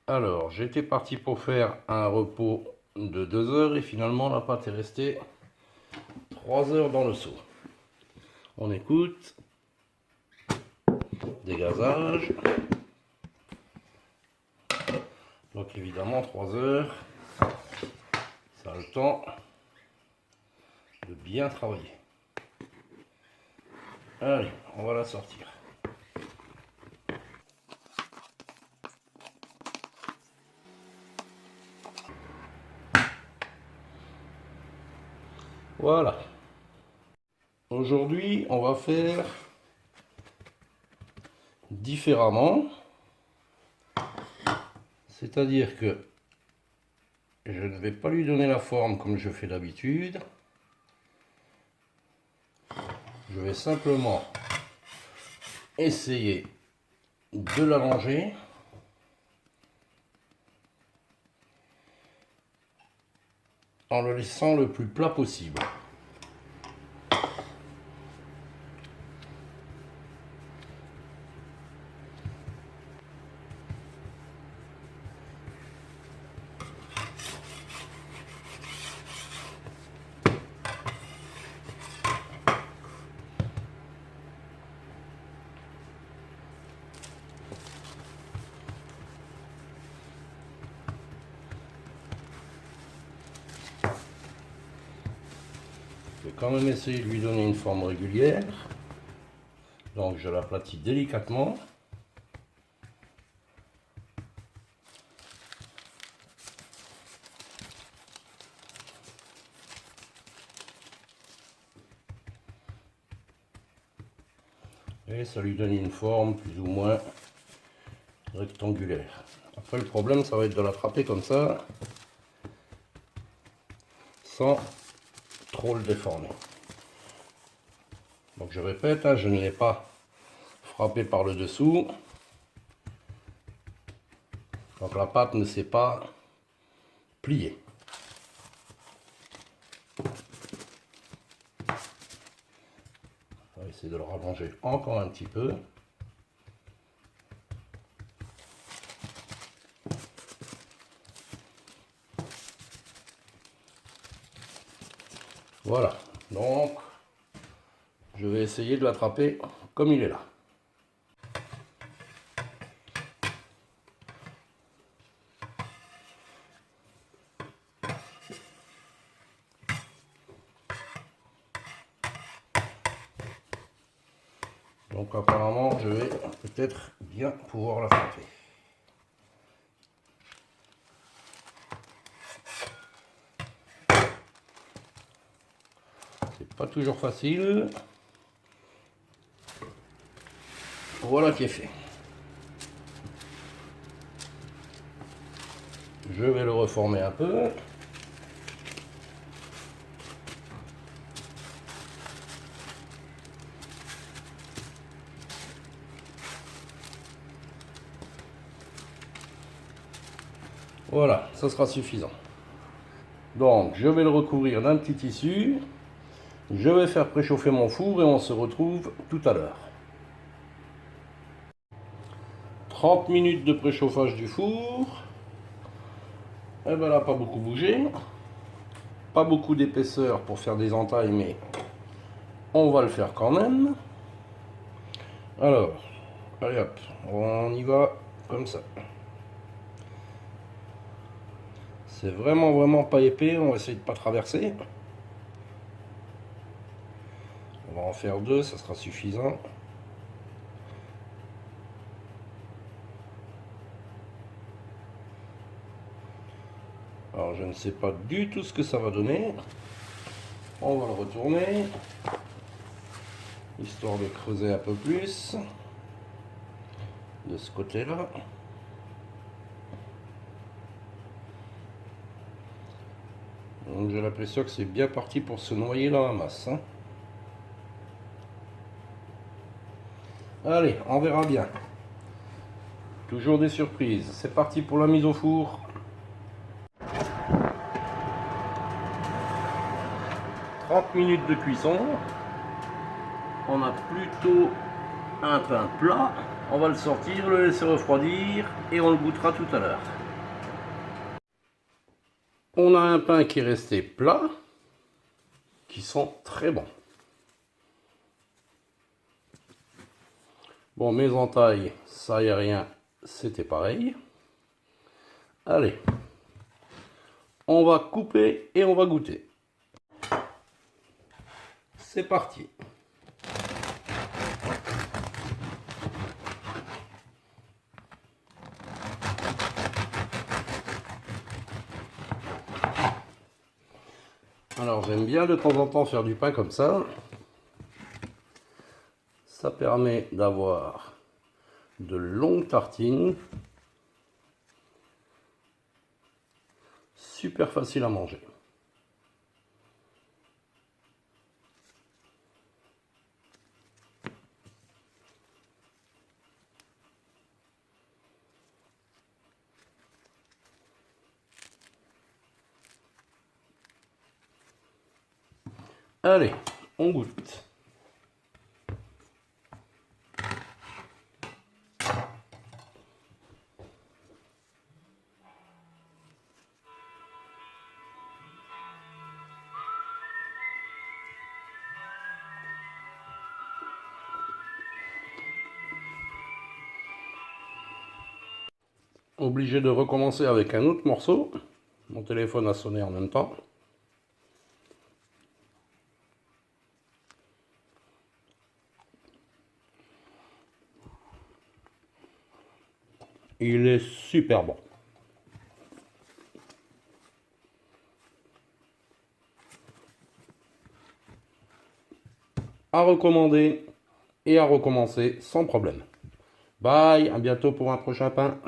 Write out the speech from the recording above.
Alors, j'étais parti pour faire un repos de 2 heures et finalement la pâte est restée 3 heures dans le seau. On écoute. Dégazage. Donc évidemment 3 heures, ça a le temps de bien travailler. Allez, on va la sortir. Voilà. Aujourd'hui, on va faire différemment. C'est-à-dire que je ne vais pas lui donner la forme comme je fais d'habitude. Je vais simplement essayer de l'allonger. En le laissant le plus plat possible. Je vais quand même essayer de lui donner une forme régulière. Donc je l'aplatis délicatement. Et ça lui donne une forme plus ou moins rectangulaire. Après le problème ça va être de l'attraper comme ça, sans trop le déformer. Donc je répète, hein, je ne l'ai pas frappé par le dessous. Donc la pâte ne s'est pas pliée. On va essayer de le rallonger encore un petit peu. Voilà, donc je vais essayer de l'attraper comme il est là. Donc apparemment je vais peut-être bien pouvoir l'attraper. C'est pas toujours facile. Voilà qui est fait. Je vais le reformer un peu. Voilà, ça sera suffisant. Donc je vais le recouvrir d'un petit tissu. Je vais faire préchauffer mon four et on se retrouve tout à l'heure. 30 minutes de préchauffage du four. Et ben là, pas beaucoup bougé. Pas beaucoup d'épaisseur pour faire des entailles, mais on va le faire quand même. Alors, allez hop, on y va comme ça. C'est vraiment pas épais, on va essayer de pas traverser. On va en faire 2, ça sera suffisant. Alors je ne sais pas du tout ce que ça va donner. On va le retourner, histoire de creuser un peu plus de ce côté-là. Donc j'ai l'impression que c'est bien parti pour se noyer dans la masse. Hein. Allez, on verra bien. Toujours des surprises. C'est parti pour la mise au four. 30 minutes de cuisson. On a plutôt un pain plat. On va le sortir, le laisser refroidir et on le goûtera tout à l'heure. On a un pain qui est resté plat, qui sent très bon. Bon, mes entailles, ça y a rien, c'était pareil. Allez, on va couper et on va goûter. C'est parti. Alors j'aime bien de temps en temps faire du pain comme ça. Ça permet d'avoir de longues tartines. Super facile à manger. Allez, on goûte. Obligé de recommencer avec un autre morceau. Mon téléphone a sonné en même temps. Il est super bon. À recommander et à recommencer sans problème. Bye, à bientôt pour un prochain pain.